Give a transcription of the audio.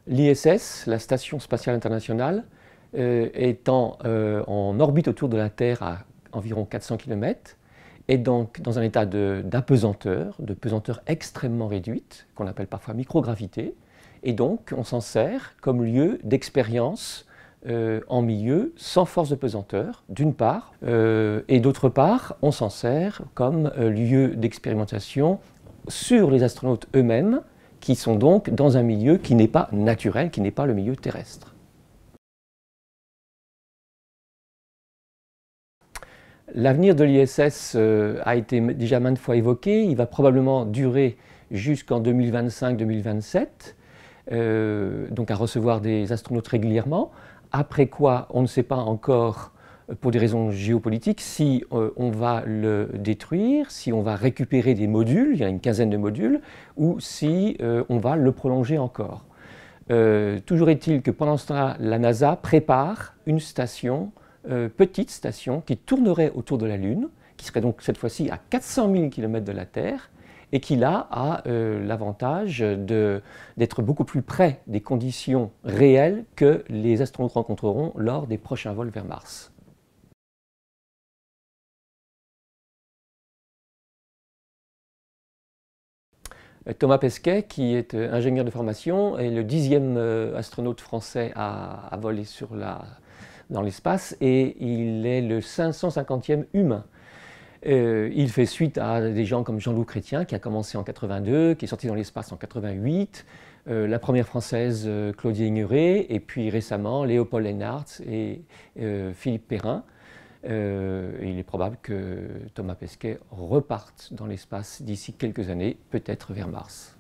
L'ISS, la Station spatiale internationale, étant en orbite autour de la Terre à environ 400 km, est donc dans un état de pesanteur extrêmement réduite, qu'on appelle parfois microgravité, et donc on s'en sert comme lieu d'expérience en milieu sans force de pesanteur, d'une part, et d'autre part, on s'en sert comme lieu d'expérimentation sur les astronautes eux-mêmes, qui sont donc dans un milieu qui n'est pas naturel, qui n'est pas le milieu terrestre. L'avenir de l'ISS a été déjà maintes fois évoqué. Il va probablement durer jusqu'en 2025-2027, donc à recevoir des astronautes régulièrement. Après quoi, on ne sait pas encore, pour des raisons géopolitiques, si on va le détruire, si on va récupérer des modules, il y a une quinzaine de modules, ou si on va le prolonger encore. Toujours est-il que pendant ce temps-là, la NASA prépare une station, petite station, qui tournerait autour de la Lune, qui serait donc cette fois-ci à 400 000 km de la Terre, et qui là a l'avantage d'être beaucoup plus près des conditions réelles que les astronautes rencontreront lors des prochains vols vers Mars. Thomas Pesquet, qui est ingénieur de formation, est le 10e astronaute français à voler dans l'espace, et il est le 550e humain. Il fait suite à des gens comme Jean-Loup Chrétien, qui a commencé en 82, qui est sorti dans l'espace en 88, la première française Claudia Igneré, et puis récemment Léopold Lennart et Philippe Perrin. Il est probable que Thomas Pesquet reparte dans l'espace d'ici quelques années, peut-être vers Mars.